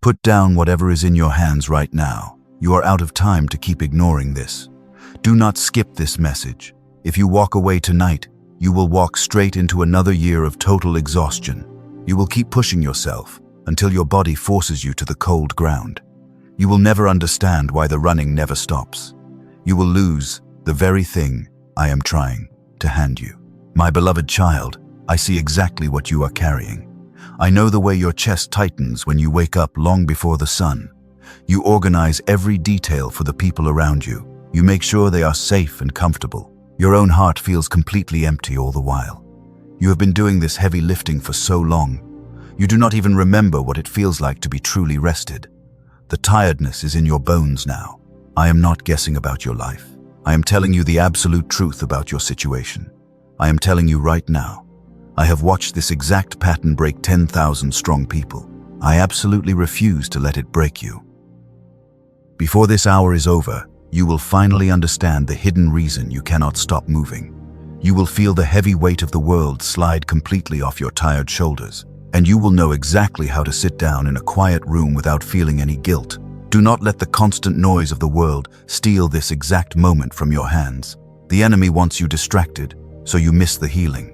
Put down whatever is in your hands right now. You are out of time to keep ignoring this. Do not skip this message. If you walk away tonight, you will walk straight into another year of total exhaustion. You will keep pushing yourself until your body forces you to the cold ground. You will never understand why the running never stops. You will lose the very thing I am trying to hand you. My beloved child, I see exactly what you are carrying. I know the way your chest tightens when you wake up long before the sun. You organize every detail for the people around you. You make sure they are safe and comfortable. Your own heart feels completely empty all the while. You have been doing this heavy lifting for so long. You do not even remember what it feels like to be truly rested. The tiredness is in your bones now. I am not guessing about your life. I am telling you the absolute truth about your situation. I am telling you right now. I have watched this exact pattern break 10,000 strong people. I absolutely refuse to let it break you. Before this hour is over, you will finally understand the hidden reason you cannot stop moving. You will feel the heavy weight of the world slide completely off your tired shoulders, and you will know exactly how to sit down in a quiet room without feeling any guilt. Do not let the constant noise of the world steal this exact moment from your hands. The enemy wants you distracted, so you miss the healing.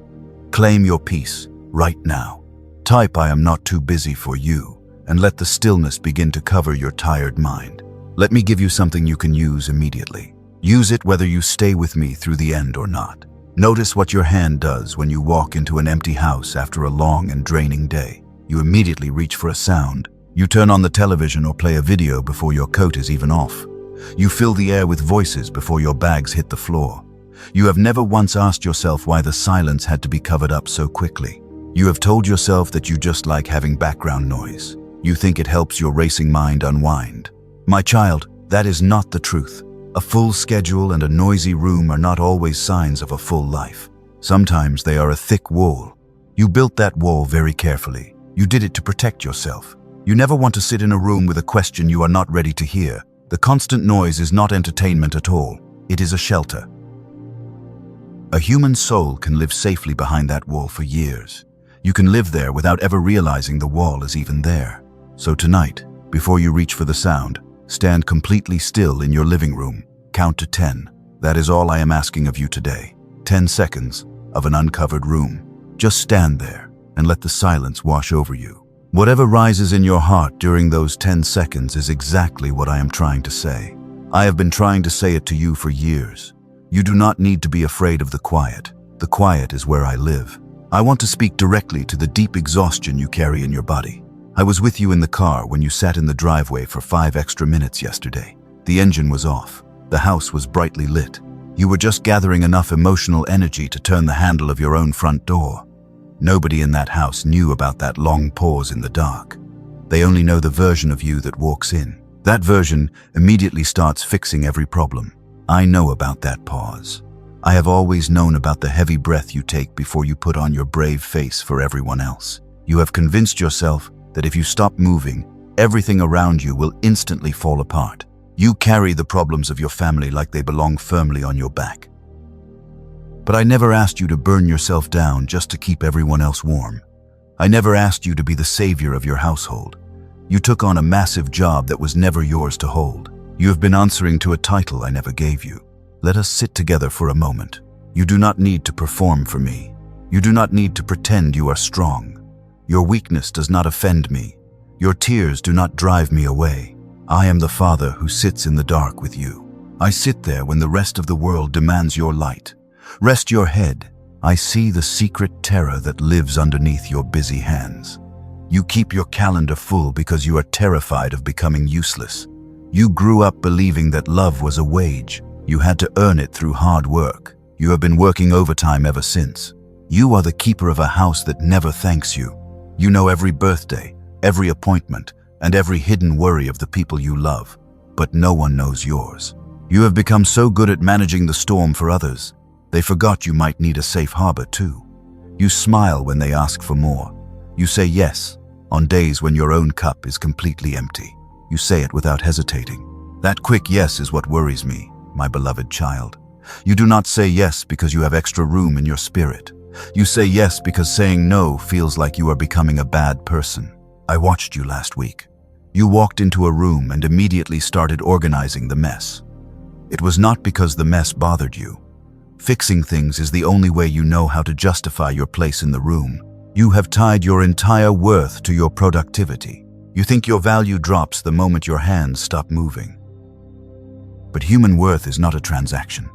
Claim your peace right now. Type "I am not too busy for you" and let the stillness begin to cover your tired mind. Let me give you something you can use immediately. Use it whether you stay with me through the end or not. Notice what your hand does when you walk into an empty house after a long and draining day. You immediately reach for a sound. You turn on the television or play a video before your coat is even off. You fill the air with voices before your bags hit the floor. You have never once asked yourself why the silence had to be covered up so quickly. You have told yourself that you just like having background noise. You think it helps your racing mind unwind. My child, that is not the truth. A full schedule and a noisy room are not always signs of a full life. Sometimes they are a thick wall. You built that wall very carefully. You did it to protect yourself. You never want to sit in a room with a question you are not ready to hear. The constant noise is not entertainment at all. It is a shelter. A human soul can live safely behind that wall for years. You can live there without ever realizing the wall is even there. So tonight, before you reach for the sound, stand completely still in your living room. Count to 10. That is all I am asking of you today. 10 seconds of an uncovered room. Just stand there and let the silence wash over you. Whatever rises in your heart during those 10 seconds is exactly what I am trying to say. I have been trying to say it to you for years. You do not need to be afraid of the quiet. The quiet is where I live. I want to speak directly to the deep exhaustion you carry in your body. I was with you in the car when you sat in the driveway for 5 extra minutes yesterday. The engine was off. The house was brightly lit. You were just gathering enough emotional energy to turn the handle of your own front door. Nobody in that house knew about that long pause in the dark. They only know the version of you that walks in. That version immediately starts fixing every problem. I know about that pause. I have always known about the heavy breath you take before you put on your brave face for everyone else. You have convinced yourself that if you stop moving, everything around you will instantly fall apart. You carry the problems of your family like they belong firmly on your back. But I never asked you to burn yourself down just to keep everyone else warm. I never asked you to be the savior of your household. You took on a massive job that was never yours to hold. You have been answering to a title I never gave you. Let us sit together for a moment. You do not need to perform for me. You do not need to pretend you are strong. Your weakness does not offend me. Your tears do not drive me away. I am the Father who sits in the dark with you. I sit there when the rest of the world demands your light. Rest your head. I see the secret terror that lives underneath your busy hands. You keep your calendar full because you are terrified of becoming useless. You grew up believing that love was a wage. You had to earn it through hard work. You have been working overtime ever since. You are the keeper of a house that never thanks you. You know every birthday, every appointment, and every hidden worry of the people you love, but no one knows yours. You have become so good at managing the storm for others, they forgot you might need a safe harbor too. You smile when they ask for more. You say yes on days when your own cup is completely empty. You say it without hesitating. That quick yes is what worries me, my beloved child. You do not say yes because you have extra room in your spirit. You say yes because saying no feels like you are becoming a bad person. I watched you last week. You walked into a room and immediately started organizing the mess. It was not because the mess bothered you. Fixing things is the only way you know how to justify your place in the room. You have tied your entire worth to your productivity. You think your value drops the moment your hands stop moving. But human worth is not a transaction.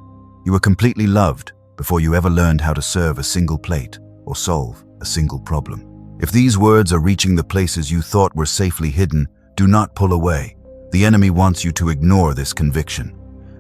You were completely loved before you ever learned how to serve a single plate or solve a single problem. If these words are reaching the places you thought were safely hidden, do not pull away. The enemy wants you to ignore this conviction.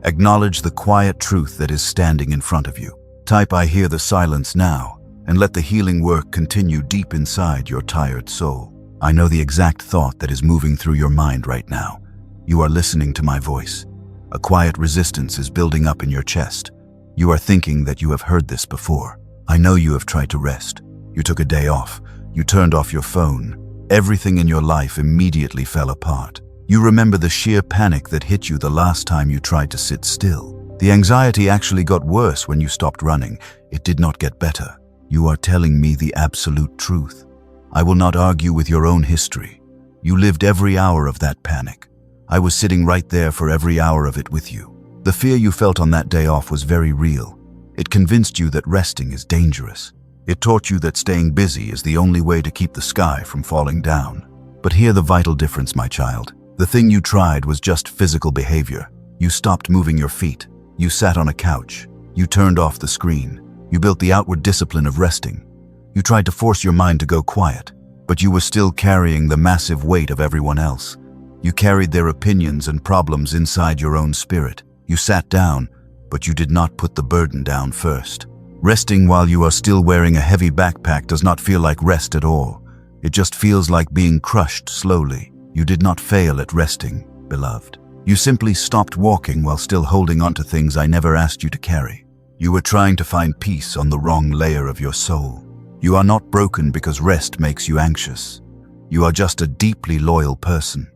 Acknowledge the quiet truth that is standing in front of you. Type "I hear the silence" now, and let the healing work continue deep inside your tired soul. I know the exact thought that is moving through your mind right now. You are listening to my voice. A quiet resistance is building up in your chest. You are thinking that you have heard this before. I know you have tried to rest. You took a day off. You turned off your phone. Everything in your life immediately fell apart. You remember the sheer panic that hit you the last time you tried to sit still. The anxiety actually got worse when you stopped running. It did not get better. You are telling me the absolute truth. I will not argue with your own history. You lived every hour of that panic. I was sitting right there for every hour of it with you. The fear you felt on that day off was very real. It convinced you that resting is dangerous. It taught you that staying busy is the only way to keep the sky from falling down. But hear the vital difference, my child. The thing you tried was just physical behavior. You stopped moving your feet. You sat on a couch. You turned off the screen. You built the outward discipline of resting. You tried to force your mind to go quiet, but you were still carrying the massive weight of everyone else. You carried their opinions and problems inside your own spirit. You sat down, but you did not put the burden down first. Resting while you are still wearing a heavy backpack does not feel like rest at all. It just feels like being crushed slowly. You did not fail at resting, beloved. You simply stopped walking while still holding on to things I never asked you to carry. You were trying to find peace on the wrong layer of your soul. You are not broken because rest makes you anxious. You are just a deeply loyal person.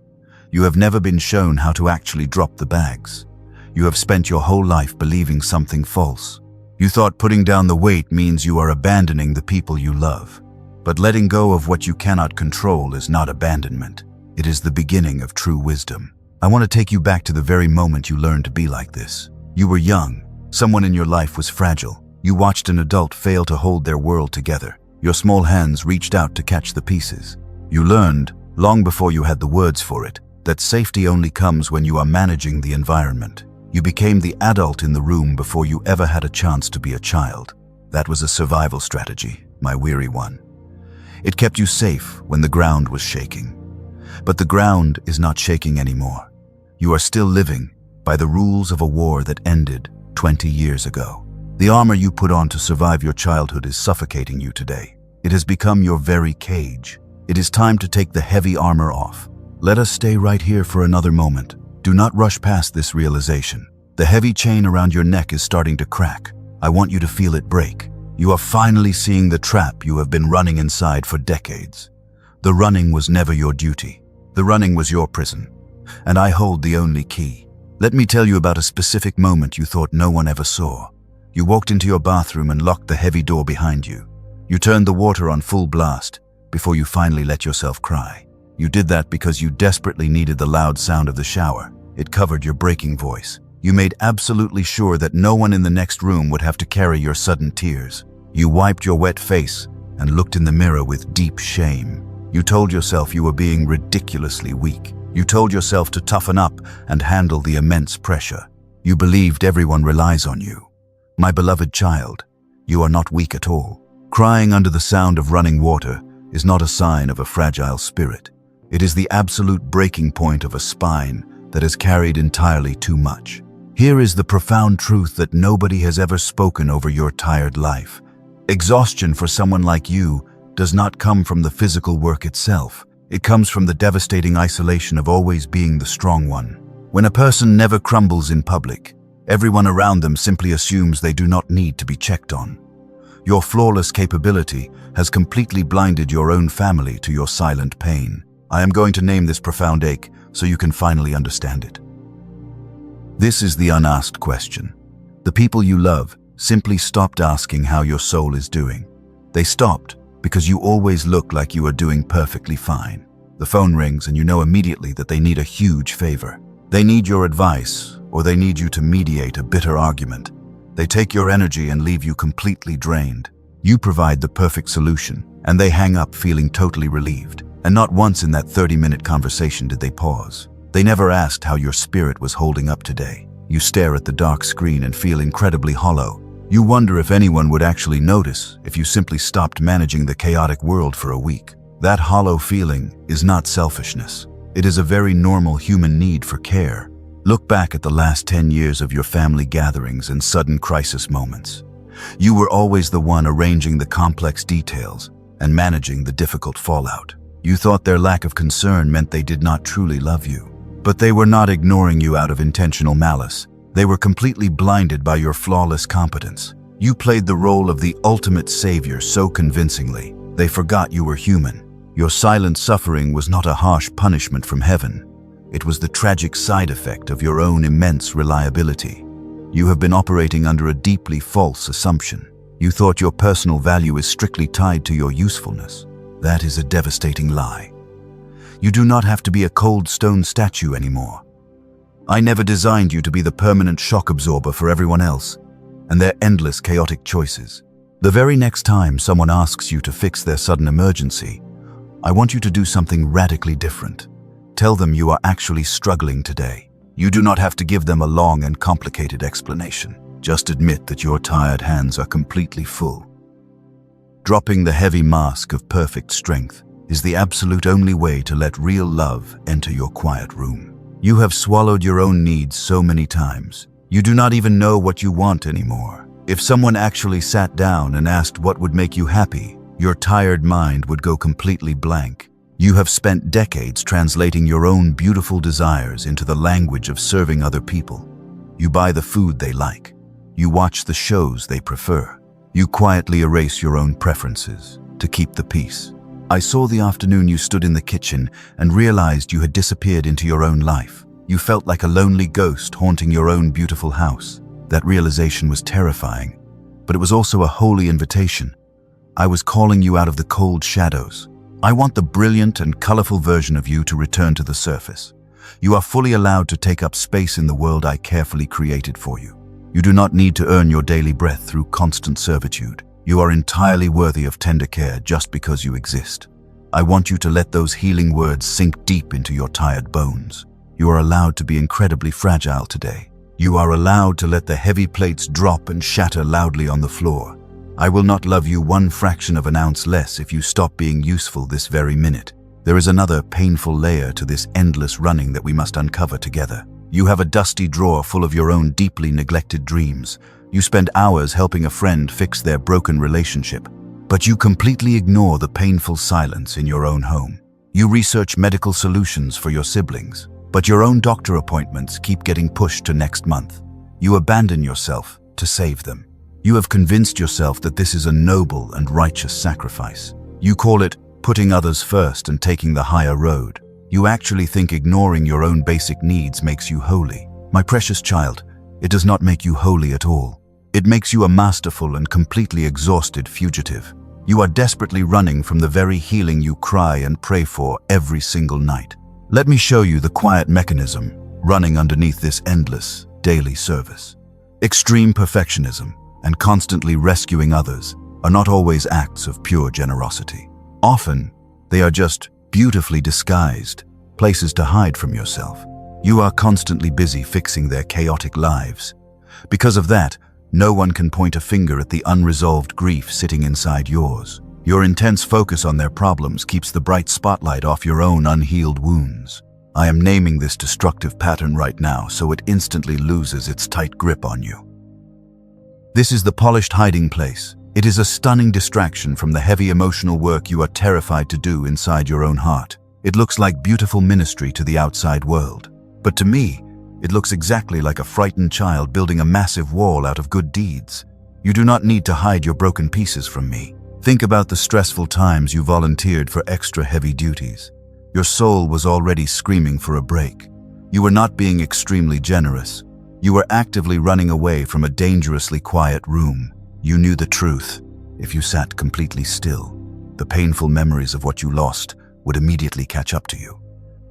You have never been shown how to actually drop the bags. You have spent your whole life believing something false. You thought putting down the weight means you are abandoning the people you love. But letting go of what you cannot control is not abandonment. It is the beginning of true wisdom. I want to take you back to the very moment you learned to be like this. You were young. Someone in your life was fragile. You watched an adult fail to hold their world together. Your small hands reached out to catch the pieces. You learned, long before you had the words for it, that safety only comes when you are managing the environment. You became the adult in the room before you ever had a chance to be a child. That was a survival strategy, my weary one. It kept you safe when the ground was shaking. But the ground is not shaking anymore. You are still living by the rules of a war that ended 20 years ago. The armor you put on to survive your childhood is suffocating you today. It has become your very cage. It is time to take the heavy armor off. Let us stay right here for another moment. Do not rush past this realization. The heavy chain around your neck is starting to crack. I want you to feel it break. You are finally seeing the trap you have been running inside for decades. The running was never your duty. The running was your prison. And I hold the only key. Let me tell you about a specific moment you thought no one ever saw. You walked into your bathroom and locked the heavy door behind you. You turned the water on full blast before you finally let yourself cry. You did that because you desperately needed the loud sound of the shower. It covered your breaking voice. You made absolutely sure that no one in the next room would have to carry your sudden tears. You wiped your wet face and looked in the mirror with deep shame. You told yourself you were being ridiculously weak. You told yourself to toughen up and handle the immense pressure. You believed everyone relies on you. My beloved child, you are not weak at all. Crying under the sound of running water is not a sign of a fragile spirit. It is the absolute breaking point of a spine that has carried entirely too much. Here is the profound truth that nobody has ever spoken over your tired life. Exhaustion for someone like you does not come from the physical work itself. It comes from the devastating isolation of always being the strong one. When a person never crumbles in public, everyone around them simply assumes they do not need to be checked on. Your flawless capability has completely blinded your own family to your silent pain. I am going to name this profound ache so you can finally understand it. This is the unasked question. The people you love simply stopped asking how your soul is doing. They stopped because you always look like you are doing perfectly fine. The phone rings and you know immediately that they need a huge favor. They need your advice, or they need you to mediate a bitter argument. They take your energy and leave you completely drained. You provide the perfect solution, and they hang up feeling totally relieved. And not once in that 30-minute conversation did they pause. They never asked how your spirit was holding up today. You stare at the dark screen and feel incredibly hollow. You wonder if anyone would actually notice if you simply stopped managing the chaotic world for a week. That hollow feeling is not selfishness. It is a very normal human need for care. Look back at the last 10 years of your family gatherings and sudden crisis moments. You were always the one arranging the complex details and managing the difficult fallout. You thought their lack of concern meant they did not truly love you. But they were not ignoring you out of intentional malice. They were completely blinded by your flawless competence. You played the role of the ultimate savior so convincingly, they forgot you were human. Your silent suffering was not a harsh punishment from heaven. It was the tragic side effect of your own immense reliability. You have been operating under a deeply false assumption. You thought your personal value is strictly tied to your usefulness. That is a devastating lie. You do not have to be a cold stone statue anymore. I never designed you to be the permanent shock absorber for everyone else and their endless chaotic choices. The very next time someone asks you to fix their sudden emergency, I want you to do something radically different. Tell them you are actually struggling today. You do not have to give them a long and complicated explanation. Just admit that your tired hands are completely full. Dropping the heavy mask of perfect strength is the absolute only way to let real love enter your quiet room. You have swallowed your own needs so many times. You do not even know what you want anymore. If someone actually sat down and asked what would make you happy, your tired mind would go completely blank. You have spent decades translating your own beautiful desires into the language of serving other people. You buy the food they like. You watch the shows they prefer. You quietly erase your own preferences to keep the peace. I saw the afternoon you stood in the kitchen and realized you had disappeared into your own life. You felt like a lonely ghost haunting your own beautiful house. That realization was terrifying, but it was also a holy invitation. I was calling you out of the cold shadows. I want the brilliant and colorful version of you to return to the surface. You are fully allowed to take up space in the world I carefully created for you. You do not need to earn your daily breath through constant servitude. You are entirely worthy of tender care just because you exist. I want you to let those healing words sink deep into your tired bones. You are allowed to be incredibly fragile today. You are allowed to let the heavy plates drop and shatter loudly on the floor. I will not love you one fraction of an ounce less if you stop being useful this very minute. There is another painful layer to this endless running that we must uncover together. You have a dusty drawer full of your own deeply neglected dreams. You spend hours helping a friend fix their broken relationship, but you completely ignore the painful silence in your own home. You research medical solutions for your siblings, but your own doctor appointments keep getting pushed to next month. You abandon yourself to save them. You have convinced yourself that this is a noble and righteous sacrifice. You call it putting others first and taking the higher road. You actually think ignoring your own basic needs makes you holy. My precious child, it does not make you holy at all. It makes you a masterful and completely exhausted fugitive. You are desperately running from the very healing you cry and pray for every single night. Let me show you the quiet mechanism running underneath this endless daily service. Extreme perfectionism and constantly rescuing others are not always acts of pure generosity. Often, they are just beautifully disguised places to hide from yourself. You are constantly busy fixing their chaotic lives. Because of that, no one can point a finger at the unresolved grief sitting inside yours. Your intense focus on their problems keeps the bright spotlight off your own unhealed wounds. I am naming this destructive pattern right now so it instantly loses its tight grip on you. This is the polished hiding place. It is a stunning distraction from the heavy emotional work you are terrified to do inside your own heart. It looks like beautiful ministry to the outside world. But to me, it looks exactly like a frightened child building a massive wall out of good deeds. You do not need to hide your broken pieces from me. Think about the stressful times you volunteered for extra heavy duties. Your soul was already screaming for a break. You were not being extremely generous. You were actively running away from a dangerously quiet room. You knew the truth if you sat completely still. The painful memories of what you lost would immediately catch up to you.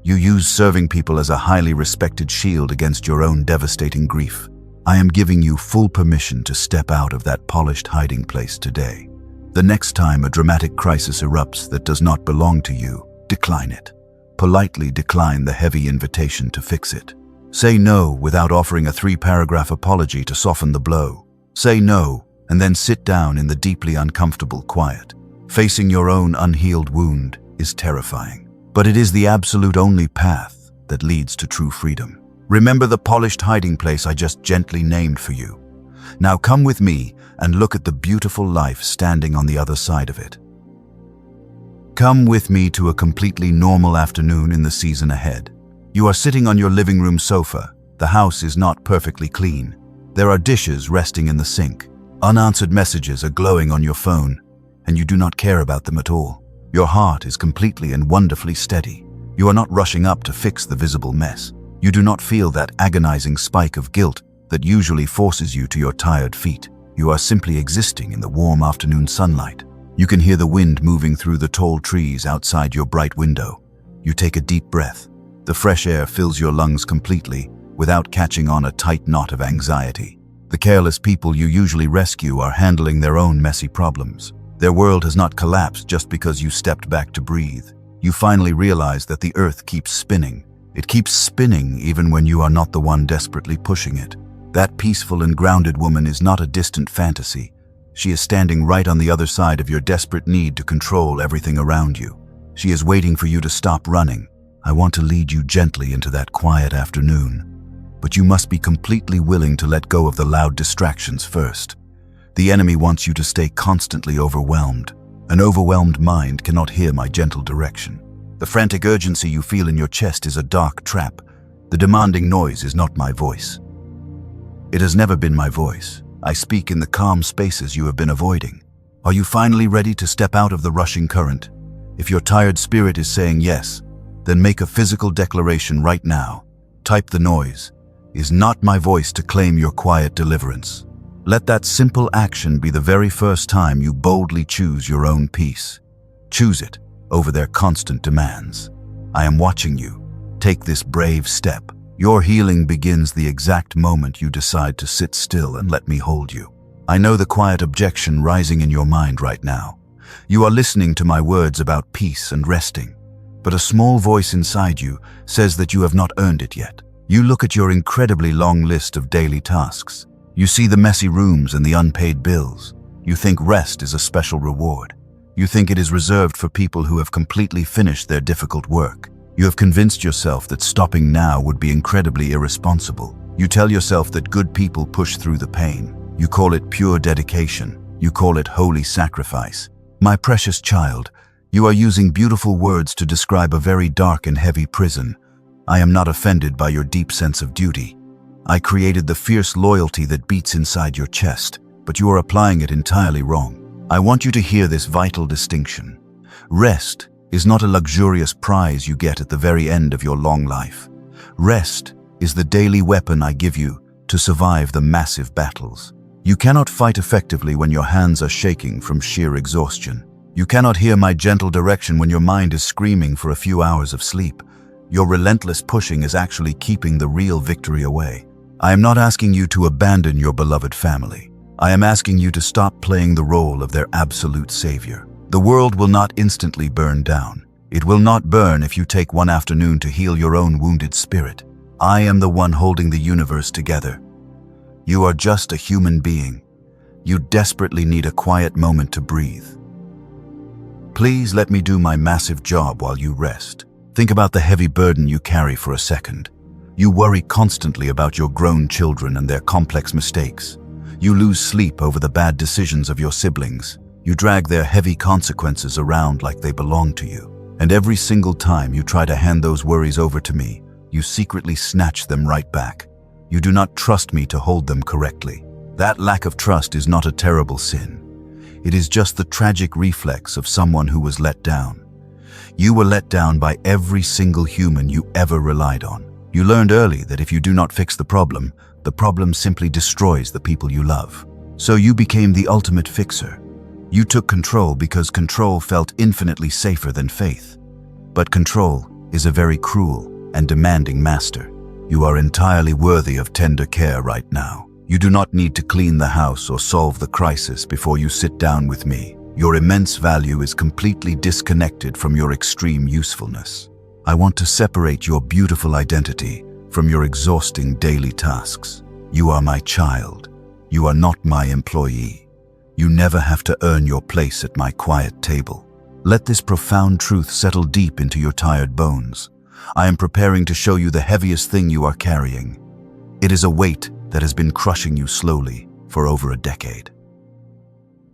You use serving people as a highly respected shield against your own devastating grief. I am giving you full permission to step out of that polished hiding place today. The next time a dramatic crisis erupts that does not belong to you, decline it. Politely decline the heavy invitation to fix it. Say no without offering a 3-paragraph apology to soften the blow. Say no, and then sit down in the deeply uncomfortable quiet. Facing your own unhealed wound is terrifying, but it is the absolute only path that leads to true freedom. Remember the polished hiding place I just gently named for you. Now come with me and look at the beautiful life standing on the other side of it. Come with me to a completely normal afternoon in the season ahead. You are sitting on your living room sofa. The house is not perfectly clean. There are dishes resting in the sink. Unanswered messages are glowing on your phone, and you do not care about them at all. Your heart is completely and wonderfully steady. You are not rushing up to fix the visible mess. You do not feel that agonizing spike of guilt that usually forces you to your tired feet. You are simply existing in the warm afternoon sunlight. You can hear the wind moving through the tall trees outside your bright window. You take a deep breath. The fresh air fills your lungs completely without catching on a tight knot of anxiety. The careless people you usually rescue are handling their own messy problems. Their world has not collapsed just because you stepped back to breathe. You finally realize that the earth keeps spinning. It keeps spinning even when you are not the one desperately pushing it. That peaceful and grounded woman is not a distant fantasy. She is standing right on the other side of your desperate need to control everything around you. She is waiting for you to stop running. I want to lead you gently into that quiet afternoon, but you must be completely willing to let go of the loud distractions first. The enemy wants you to stay constantly overwhelmed. An overwhelmed mind cannot hear my gentle direction. The frantic urgency you feel in your chest is a dark trap. The demanding noise is not my voice. It has never been my voice. I speak in the calm spaces you have been avoiding. Are you finally ready to step out of the rushing current? If your tired spirit is saying yes, then make a physical declaration right now. Type the noise. Is not my voice to claim your quiet deliverance. Let that simple action be the very first time you boldly choose your own peace. Choose it over their constant demands. I am watching you. Take this brave step. Your healing begins the exact moment you decide to sit still and let me hold you. I know the quiet objection rising in your mind right now. You are listening to my words about peace and resting, but a small voice inside you says that you have not earned it yet. You look at your incredibly long list of daily tasks. You see the messy rooms and the unpaid bills. You think rest is a special reward. You think it is reserved for people who have completely finished their difficult work. You have convinced yourself that stopping now would be incredibly irresponsible. You tell yourself that good people push through the pain. You call it pure dedication. You call it holy sacrifice. My precious child, you are using beautiful words to describe a very dark and heavy prison. I am not offended by your deep sense of duty. I created the fierce loyalty that beats inside your chest, but you are applying it entirely wrong. I want you to hear this vital distinction. Rest is not a luxurious prize you get at the very end of your long life. Rest is the daily weapon I give you to survive the massive battles. You cannot fight effectively when your hands are shaking from sheer exhaustion. You cannot hear my gentle direction when your mind is screaming for a few hours of sleep. Your relentless pushing is actually keeping the real victory away. I am not asking you to abandon your beloved family. I am asking you to stop playing the role of their absolute savior. The world will not instantly burn down. It will not burn if you take one afternoon to heal your own wounded spirit. I am the one holding the universe together. You are just a human being. You desperately need a quiet moment to breathe. Please let me do my massive job while you rest. Think about the heavy burden you carry for a second. You worry constantly about your grown children and their complex mistakes. You lose sleep over the bad decisions of your siblings. You drag their heavy consequences around like they belong to you. And every single time you try to hand those worries over to me, you secretly snatch them right back. You do not trust me to hold them correctly. That lack of trust is not a terrible sin. It is just the tragic reflex of someone who was let down. You were let down by every single human you ever relied on. You learned early that if you do not fix the problem simply destroys the people you love. So you became the ultimate fixer. You took control because control felt infinitely safer than faith. But control is a very cruel and demanding master. You are entirely worthy of tender care right now. You do not need to clean the house or solve the crisis before you sit down with me. Your immense value is completely disconnected from your extreme usefulness. I want to separate your beautiful identity from your exhausting daily tasks. You are my child. You are not my employee. You never have to earn your place at my quiet table. Let this profound truth settle deep into your tired bones. I am preparing to show you the heaviest thing you are carrying. It is a weight that has been crushing you slowly for over a decade.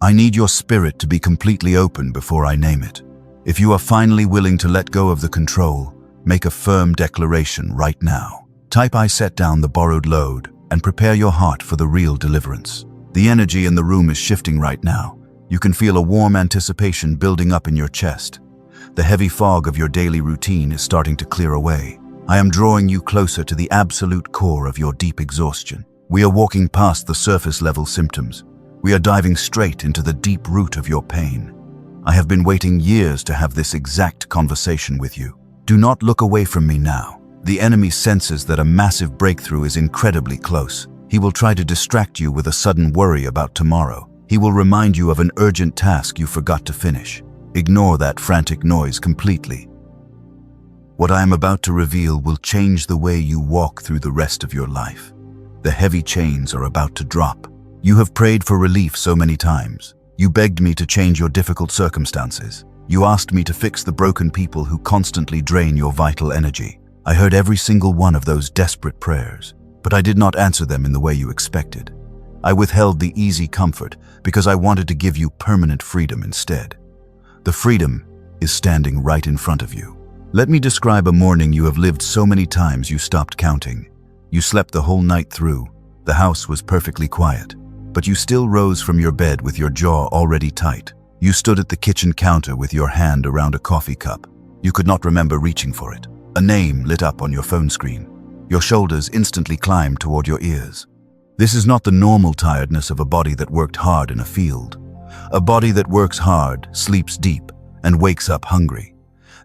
I need your spirit to be completely open before I name it. If you are finally willing to let go of the control, make a firm declaration right now. Type "I set down the borrowed load" and prepare your heart for the real deliverance. The energy in the room is shifting right now. You can feel a warm anticipation building up in your chest. The heavy fog of your daily routine is starting to clear away. I am drawing you closer to the absolute core of your deep exhaustion. We are walking past the surface level symptoms. We are diving straight into the deep root of your pain. I have been waiting years to have this exact conversation with you. Do not look away from me now. The enemy senses that a massive breakthrough is incredibly close. He will try to distract you with a sudden worry about tomorrow. He will remind you of an urgent task you forgot to finish. Ignore that frantic noise completely. What I am about to reveal will change the way you walk through the rest of your life. The heavy chains are about to drop. You have prayed for relief so many times. You begged me to change your difficult circumstances. You asked me to fix the broken people who constantly drain your vital energy. I heard every single one of those desperate prayers, but I did not answer them in the way you expected. I withheld the easy comfort because I wanted to give you permanent freedom instead. The freedom is standing right in front of you. Let me describe a morning you have lived so many times you stopped counting. You slept the whole night through. The house was perfectly quiet, but you still rose from your bed with your jaw already tight. You stood at the kitchen counter with your hand around a coffee cup. You could not remember reaching for it. A name lit up on your phone screen. Your shoulders instantly climbed toward your ears. This is not the normal tiredness of a body that worked hard in a field. A body that works hard, sleeps deep, and wakes up hungry.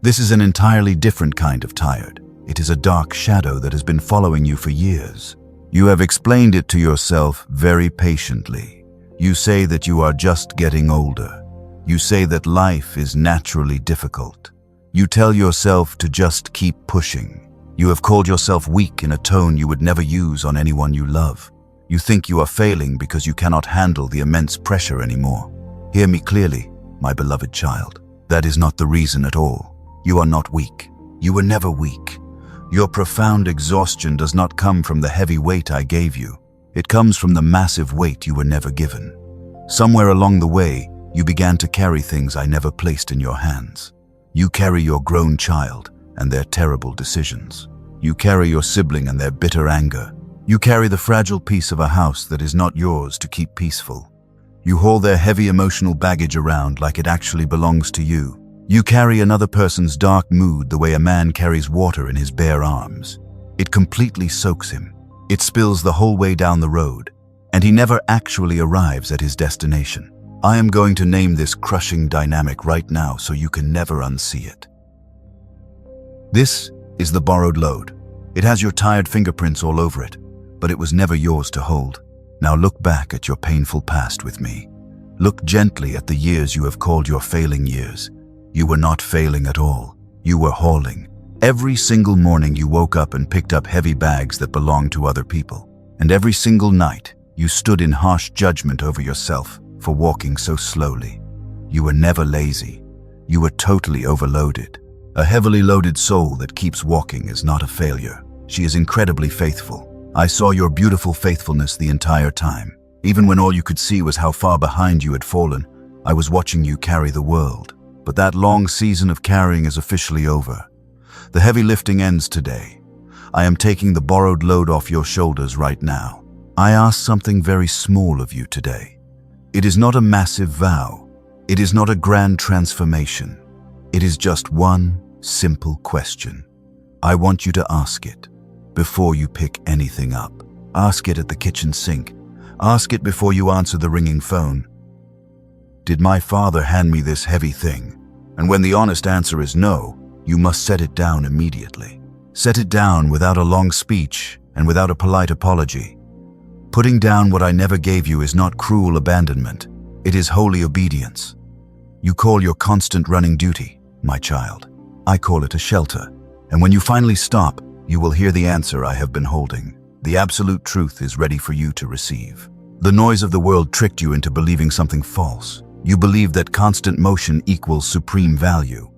This is an entirely different kind of tired. It is a dark shadow that has been following you for years. You have explained it to yourself very patiently. You say that you are just getting older. You say that life is naturally difficult. You tell yourself to just keep pushing. You have called yourself weak in a tone you would never use on anyone you love. You think you are failing because you cannot handle the immense pressure anymore. Hear me clearly, my beloved child. That is not the reason at all. You are not weak. You were never weak. Your profound exhaustion does not come from the heavy weight I gave you. It comes from the massive weight you were never given. Somewhere along the way, you began to carry things I never placed in your hands. You carry your grown child and their terrible decisions. You carry your sibling and their bitter anger. You carry the fragile piece of a house that is not yours to keep peaceful. You haul their heavy emotional baggage around like it actually belongs to you. You carry another person's dark mood the way a man carries water in his bare arms. It completely soaks him. It spills the whole way down the road, and he never actually arrives at his destination. I am going to name this crushing dynamic right now so you can never unsee it. This is the borrowed load. It has your tired fingerprints all over it, but it was never yours to hold. Now look back at your painful past with me. Look gently at the years you have called your failing years. You were not failing at all. You were hauling. Every single morning you woke up and picked up heavy bags that belonged to other people. And every single night you stood in harsh judgment over yourself for walking so slowly. You were never lazy. You were totally overloaded. A heavily loaded soul that keeps walking is not a failure. She is incredibly faithful. I saw your beautiful faithfulness the entire time. Even when all you could see was how far behind you had fallen, I was watching you carry the world. But that long season of carrying is officially over. The heavy lifting ends today. I am taking the borrowed load off your shoulders right now. I ask something very small of you today. It is not a massive vow. It is not a grand transformation. It is just one simple question. I want you to ask it before you pick anything up. Ask it at the kitchen sink. Ask it before you answer the ringing phone. Did my father hand me this heavy thing? And when the honest answer is no, you must set it down immediately. Set it down without a long speech and without a polite apology. Putting down what I never gave you is not cruel abandonment. It is holy obedience. You call your constant running duty, my child. I call it a shelter. And when you finally stop, you will hear the answer I have been holding. The absolute truth is ready for you to receive. The noise of the world tricked you into believing something false. You believed that constant motion equals supreme value.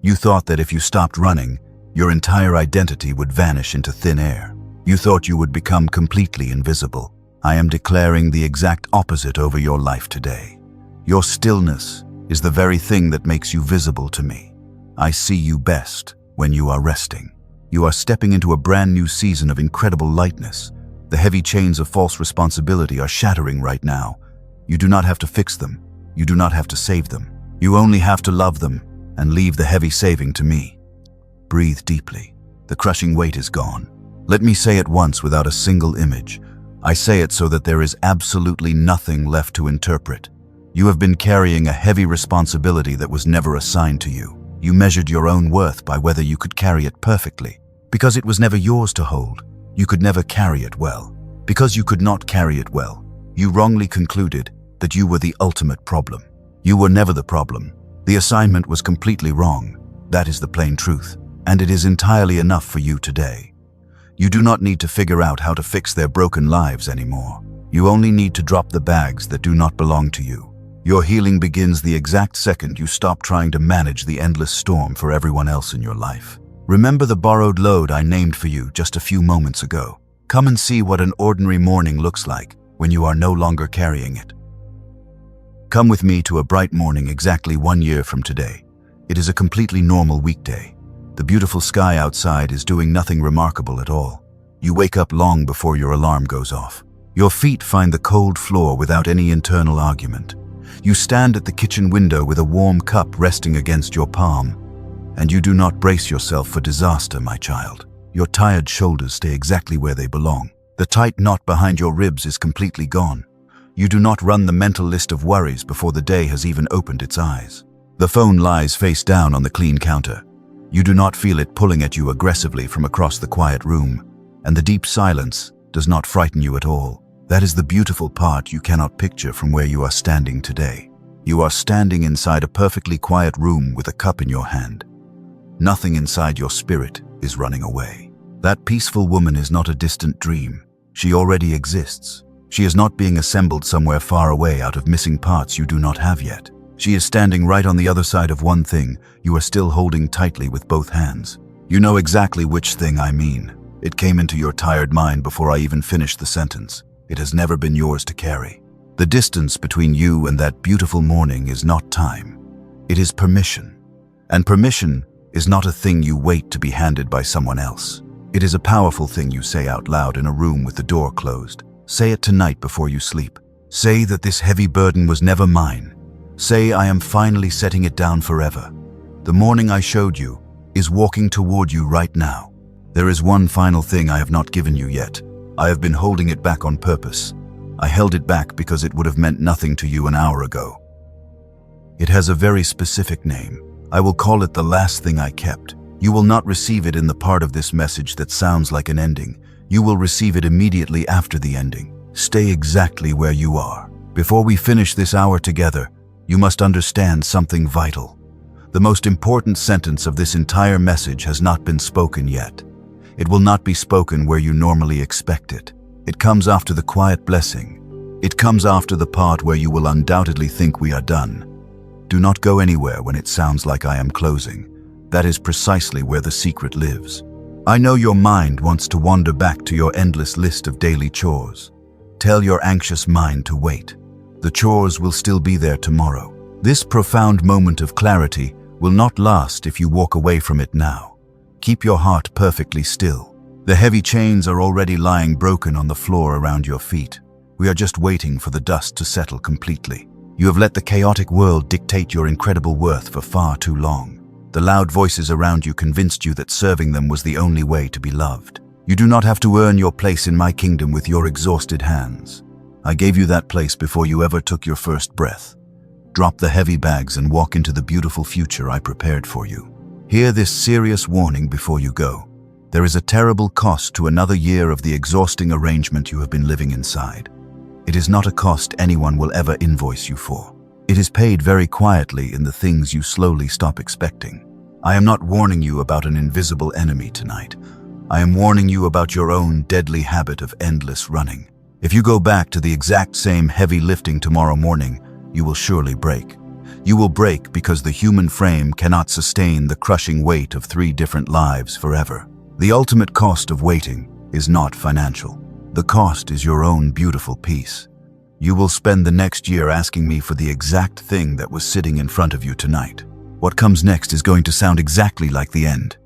You thought that if you stopped running, your entire identity would vanish into thin air. You thought you would become completely invisible. I am declaring the exact opposite over your life today. Your stillness is the very thing that makes you visible to me. I see you best when you are resting. You are stepping into a brand new season of incredible lightness. The heavy chains of false responsibility are shattering right now. You do not have to fix them. You do not have to save them. You only have to love them and leave the heavy saving to me. Breathe deeply. The crushing weight is gone. Let me say it once without a single image. I say it so that there is absolutely nothing left to interpret. You have been carrying a heavy responsibility that was never assigned to you. You measured your own worth by whether you could carry it perfectly. Because it was never yours to hold, you could never carry it well. Because you could not carry it well, you wrongly concluded that you were the ultimate problem. You were never the problem. The assignment was completely wrong. That is the plain truth, and it is entirely enough for you today. You do not need to figure out how to fix their broken lives anymore. You only need to drop the bags that do not belong to you. Your healing begins the exact second you stop trying to manage the endless storm for everyone else in your life. Remember the borrowed load I named for you just a few moments ago. Come and see what an ordinary morning looks like when you are no longer carrying it. Come with me to a bright morning exactly 1 year from today. It is a completely normal weekday. The beautiful sky outside is doing nothing remarkable at all. You wake up long before your alarm goes off. Your feet find the cold floor without any internal argument. You stand at the kitchen window with a warm cup resting against your palm. And you do not brace yourself for disaster, my child. Your tired shoulders stay exactly where they belong. The tight knot behind your ribs is completely gone. You do not run the mental list of worries before the day has even opened its eyes. The phone lies face down on the clean counter. You do not feel it pulling at you aggressively from across the quiet room, and the deep silence does not frighten you at all. That is the beautiful part you cannot picture from where you are standing today. You are standing inside a perfectly quiet room with a cup in your hand. Nothing inside your spirit is running away. That peaceful woman is not a distant dream. She already exists. She is not being assembled somewhere far away out of missing parts you do not have yet. She is standing right on the other side of one thing you are still holding tightly with both hands. You know exactly which thing I mean. It came into your tired mind before I even finished the sentence. It has never been yours to carry. The distance between you and that beautiful morning is not time. It is permission. And permission is not a thing you wait to be handed by someone else. It is a powerful thing you say out loud in a room with the door closed. Say it tonight before you sleep. Say that this heavy burden was never mine. Say I am finally setting it down forever. The morning I showed you is walking toward you right now. There is one final thing I have not given you yet. I have been holding it back on purpose. I held it back because it would have meant nothing to you an hour ago. It has a very specific name. I will call it the last thing I kept. You will not receive it in the part of this message that sounds like an ending. You will receive it immediately after the ending. Stay exactly where you are. Before we finish this hour together, you must understand something vital. The most important sentence of this entire message has not been spoken yet. It will not be spoken where you normally expect it. It comes after the quiet blessing. It comes after the part where you will undoubtedly think we are done. Do not go anywhere when it sounds like I am closing. That is precisely where the secret lives. I know your mind wants to wander back to your endless list of daily chores. Tell your anxious mind to wait. The chores will still be there tomorrow. This profound moment of clarity will not last if you walk away from it now. Keep your heart perfectly still. The heavy chains are already lying broken on the floor around your feet. We are just waiting for the dust to settle completely. You have let the chaotic world dictate your incredible worth for far too long. The loud voices around you convinced you that serving them was the only way to be loved. You do not have to earn your place in my kingdom with your exhausted hands. I gave you that place before you ever took your first breath. Drop the heavy bags and walk into the beautiful future I prepared for you. Hear this serious warning before you go. There is a terrible cost to another year of the exhausting arrangement you have been living inside. It is not a cost anyone will ever invoice you for. It is paid very quietly in the things you slowly stop expecting. I am not warning you about an invisible enemy tonight. I am warning you about your own deadly habit of endless running. If you go back to the exact same heavy lifting tomorrow morning, you will surely break. You will break because the human frame cannot sustain the crushing weight of 3 different lives forever. The ultimate cost of waiting is not financial. The cost is your own beautiful peace. You will spend the next year asking me for the exact thing that was sitting in front of you tonight. What comes next is going to sound exactly like the end.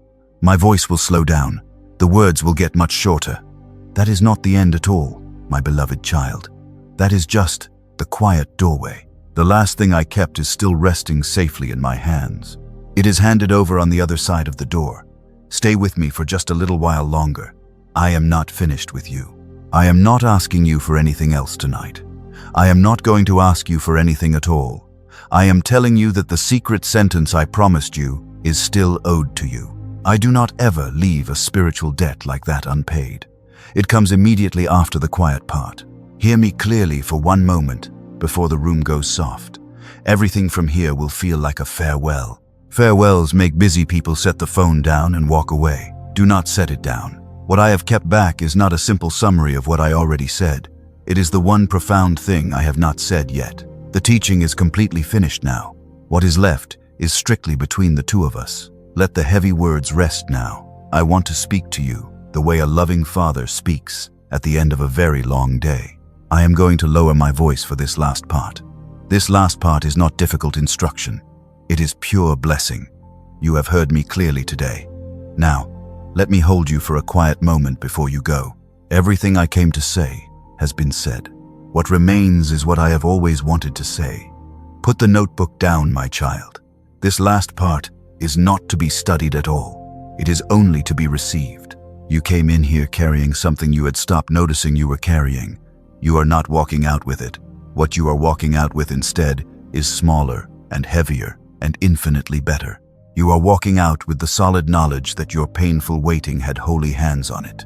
My voice will slow down. The words will get much shorter. That is not the end at all, my beloved child. That is just the quiet doorway. The last thing I kept is still resting safely in my hands. It is handed over on the other side of the door. Stay with me for just a little while longer. I am not finished with you. I am not asking you for anything else tonight. I am not going to ask you for anything at all. I am telling you that the secret sentence I promised you is still owed to you. I do not ever leave a spiritual debt like that unpaid. It comes immediately after the quiet part. Hear me clearly for one moment before the room goes soft. Everything from here will feel like a farewell. Farewells make busy people set the phone down and walk away. Do not set it down. What I have kept back is not a simple summary of what I already said. It is the one profound thing I have not said yet. The teaching is completely finished now. What is left is strictly between the two of us. Let the heavy words rest now. I want to speak to you the way a loving father speaks at the end of a very long day. I am going to lower my voice for this last part. This last part is not difficult instruction. It is pure blessing. You have heard me clearly today. Now, let me hold you for a quiet moment before you go. Everything I came to say has been said. What remains is what I have always wanted to say. Put the notebook down, my child. This last part is not to be studied at all. It is only to be received. You came in here carrying something you had stopped noticing you were carrying. You are not walking out with it. What you are walking out with instead is smaller and heavier and infinitely better. You are walking out with the solid knowledge that your painful waiting had holy hands on it.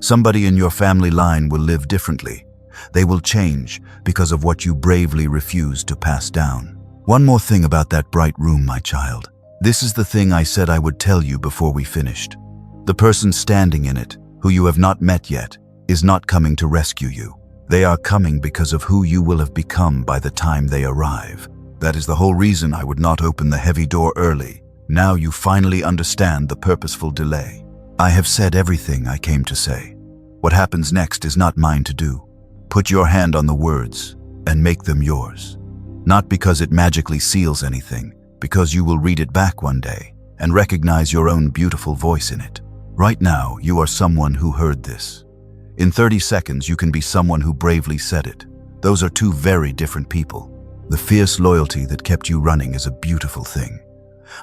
Somebody in your family line will live differently. They will change because of what you bravely refused to pass down. One more thing about that bright room, my child. This is the thing I said I would tell you before we finished. The person standing in it, who you have not met yet, is not coming to rescue you. They are coming because of who you will have become by the time they arrive. That is the whole reason I would not open the heavy door early. Now you finally understand the purposeful delay. I have said everything I came to say. What happens next is not mine to do. Put your hand on the words and make them yours. Not because it magically seals anything, because you will read it back one day and recognize your own beautiful voice in it. Right now, you are someone who heard this. In 30 seconds, you can be someone who bravely said it. Those are 2 very different people. The fierce loyalty that kept you running is a beautiful thing.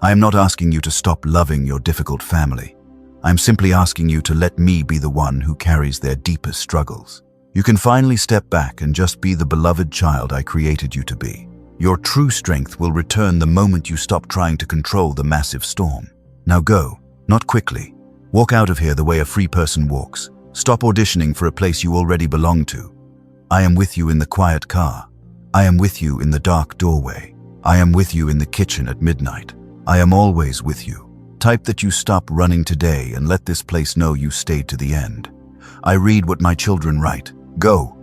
I am not asking you to stop loving your difficult family. I am simply asking you to let me be the one who carries their deepest struggles. You can finally step back and just be the beloved child I created you to be. Your true strength will return the moment you stop trying to control the massive storm. Now go, not quickly. Walk out of here the way a free person walks. Stop auditioning for a place you already belong to. I am with you in the quiet car. I am with you in the dark doorway. I am with you in the kitchen at midnight. I am always with you. Type that you stop running today and let this place know you stayed to the end. I read what my children write. Go,